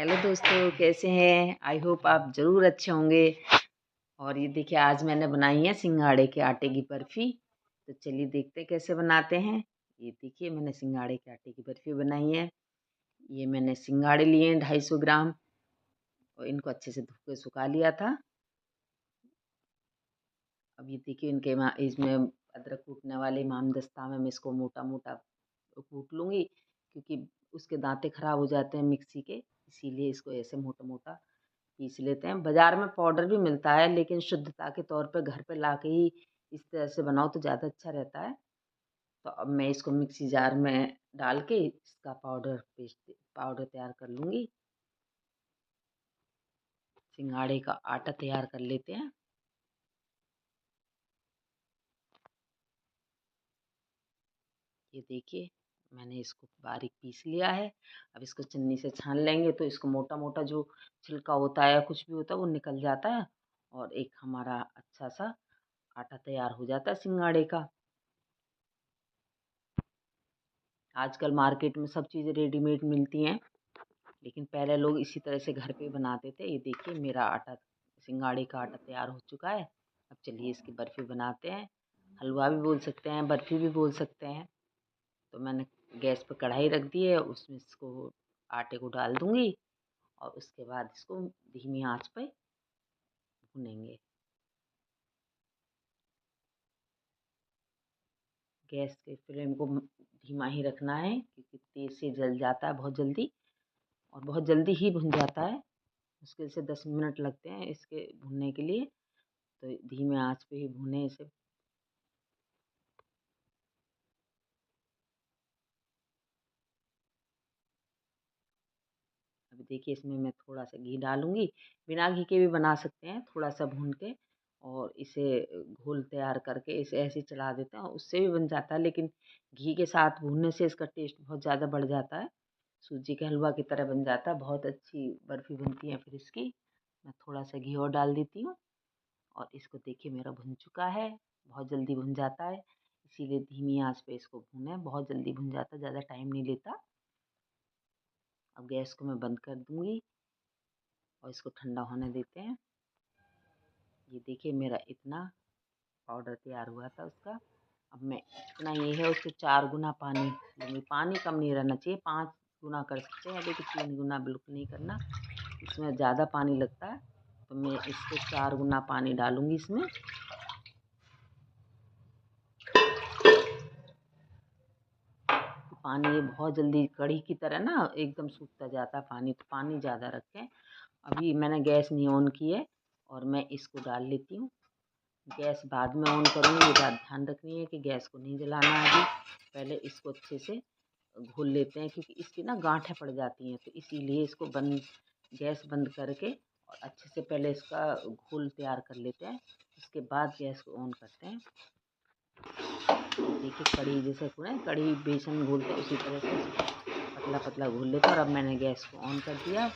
Hello दोस्तों, कैसे हैं? आई होप आप ज़रूर अच्छे होंगे। और ये देखिए, आज मैंने बनाई है सिंघाड़े के आटे की बर्फ़ी। तो चलिए देखते हैं कैसे बनाते हैं। ये देखिए, मैंने सिंघाड़े के आटे की बर्फ़ी बनाई है। ये मैंने सिंघाड़े लिए हैं 250 ग्राम और इनको अच्छे से धो के सुखा लिया था। अब ये देखिए, इसमें अदरक कूटने वाले इमामदस्ता में मैं इसको मोटा-मोटा कूट लूँगी, क्योंकि उसके दाँते ख़राब हो जाते हैं मिक्सी के, इसीलिए इसको ऐसे मोटा-मोटा पीस लेते हैं। बाज़ार में पाउडर भी मिलता है, लेकिन शुद्धता के तौर पे घर पे लाके ही इस तरह से बनाओ तो ज़्यादा अच्छा रहता है। तो अब मैं इसको मिक्सी जार में डाल के इसका पाउडर तैयार कर लूँगी। सिंघाड़े का आटा तैयार कर लेते हैं। ये देखिए, मैंने इसको बारीक पीस लिया है। अब इसको छन्नी से छान लेंगे तो इसको मोटा-मोटा जो छिलका होता है या कुछ भी होता है वो निकल जाता है और एक हमारा अच्छा-सा आटा तैयार हो जाता है सिंघाड़े का। आजकल मार्केट में सब चीज़ें रेडीमेड मिलती हैं, लेकिन पहले लोग इसी तरह से घर पे बनाते थे। ये देखिए, मेरा सिंघाड़े का आटा तैयार हो चुका है। अब चलिए इसकी बर्फ़ी बनाते हैं। हलवा भी बोल सकते हैं, बर्फ़ी भी बोल सकते हैं। तो मैंने गैस पे कढ़ाई रख दी है, उसमें इसको आटे को डाल दूँगी और उसके बाद इसको धीमी आँच पे भूनेंगे। गैस के फ्लेम को धीमा ही रखना है, क्योंकि तेज़ से जल जाता है बहुत जल्दी और बहुत जल्दी ही भुन जाता है। मुश्किल से 10 मिनट लगते हैं इसके भुनने के लिए, तो धीमे आँच पे ही भूनें इसे। अभी देखिए, इसमें मैं थोड़ा-सा घी डालूँगी, बिना घी के भी बना सकते हैं, थोड़ा-सा भून के और इसे घोल तैयार करके इसे ऐसे ही चला देते हैं और उससे भी बन जाता है, लेकिन घी के साथ भूनने से इसका टेस्ट बहुत ज़्यादा बढ़ जाता है। सूजी के हलवा की तरह बन जाता है, बहुत अच्छी बर्फ़ी बनती है फिर इसकी। मैं थोड़ा-सा घी और डाल देती हूँ और इसको देखिए, मेरा भुन चुका है, बहुत जल्दी भुन जाता है, इसीलिए धीमी आँच पे इसको भूनें, बहुत जल्दी भुन जाता है, ज़्यादा टाइम नहीं लेता। अब गैस को मैं बंद कर दूँगी और इसको ठंडा होने देते हैं। ये देखिए, मेरा इतना पाउडर तैयार हुआ था उसका। अब मैं इतना ये है उससे 4 गुना पानी लूँगी। पानी कम नहीं रहना चाहिए, 5 गुना कर सकते हैं, लेकिन 3 गुना बिल्कुल नहीं करना। इसमें ज़्यादा पानी लगता है, तो मैं इससे 4 गुना पानी डालूँगी इसमें। पानी ये बहुत जल्दी कढ़ी की तरह ना एकदम सूखता जाता है पानी, तो पानी ज़्यादा रखें। अभी मैंने गैस नहीं ऑन की है और मैं इसको डाल लेती हूँ। गैस बाद में ऑन करूँगी, ये बात ध्यान रखनी है कि गैस को नहीं जलाना है अभी। पहले इसको अच्छे से घोल लेते हैं, क्योंकि इसकी ना गाँठें पड़ जाती हैं, तो इसीलिए इसको गैस बंद करके और अच्छे से पहले इसका घोल तैयार कर लेते हैं। उसके बाद गैस को ऑन करते हैं। देखिए, कढ़ी जैसे कढ़ी बेसन घोलते हैं उसी तरह से पतला-पतला घोल लेते हैं। और अब मैंने गैस को ऑन कर दिया।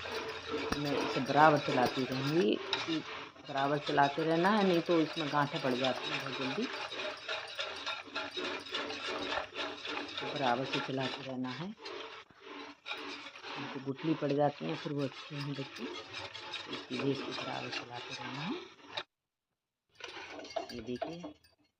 मैं इसे बराबर चलाती रहूँगी, क्योंकि बराबर चलाते रहना है, नहीं तो इसमें गाँठें पड़ जाती हैं बहुत जल्दी। तो बराबर से चलाते रहना है, नहीं तो गुठली पड़ जाती हैं, फिर वो अच्छी नहीं लगती। तो इसीलिए इसको बराबर चलाते रहना है। ये देखिए,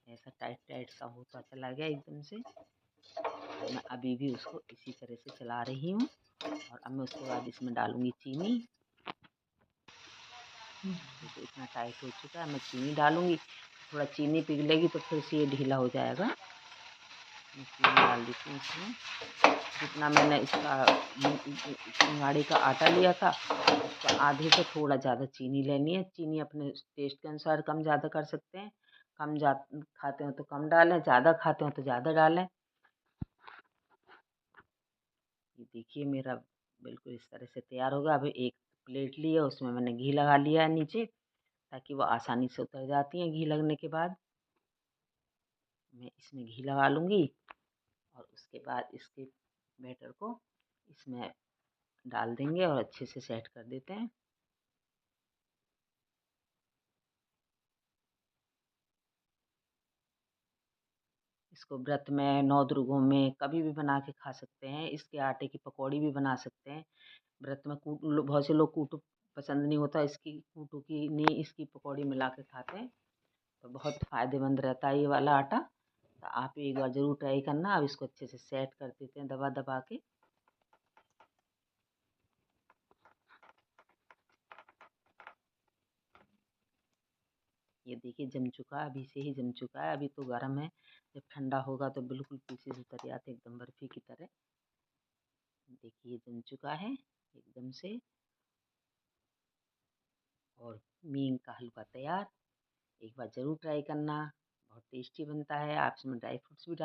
ऐसा टाइट-टाइट सा होता चला गया एकदम से। और मैं अभी भी उसको इसी तरह से चला रही हूँ और अब मैं उसके बाद इसमें डालूँगी चीनी। देखिए, इतना टाइट हो चुका है, मैं चीनी डालूँगी। थोड़ा चीनी पिघलेगी तो फिर से ये ढीला हो जाएगा। मैं चीनी डाल देती हूँ इसमें। जितना मैंने इसका सिंघाड़े का आटा लिया था, उसका आधे से थोड़ा ज़्यादा चीनी लेनी है। चीनी अपने टेस्ट के अनुसार कम ज़्यादा कर सकते हैं। कम जा खाते हो तो कम डालें, ज़्यादा खाते हो तो ज़्यादा डालें। ये देखिए, मेरा बिल्कुल इस तरह से तैयार होगा। अभी एक प्लेट ली है, उसमें मैंने घी लगा लिया है नीचे, ताकि वो आसानी से उतर जाती हैं घी लगने के बाद। मैं इसमें घी लगा लूँगी और उसके बाद इसके बैटर को इसमें डाल देंगे और अच्छे से सेट कर देते हैं। इसको व्रत में, नौ दुर्गों में कभी भी बना के खा सकते हैं। इसके आटे की पकौड़ी भी बना सकते हैं। व्रत में बहुत से लोग कूटू पसंद नहीं होता, इसकी कूटू की नहीं, इसकी पकौड़ी मिला के खाते हैं। तो बहुत फ़ायदेमंद रहता है ये वाला आटा। तो आप एक बार ज़रूर ट्राई करना। अब इसको अच्छे से सेट कर देते हैं दबा दबा के। ये देखिए जम चुका है, अभी से ही जम चुका है, अभी तो गर्म है। जब ठंडा होगा तो बिल्कुल पीसेस उतर आते एकदम बर्फ़ी की तरह। देखिए जम चुका है एकदम से। और मीन का हलवा तैयार। एक बार ज़रूर ट्राई करना, बहुत टेस्टी बनता है। आप इसमें ड्राई फ्रूट्स भी डाल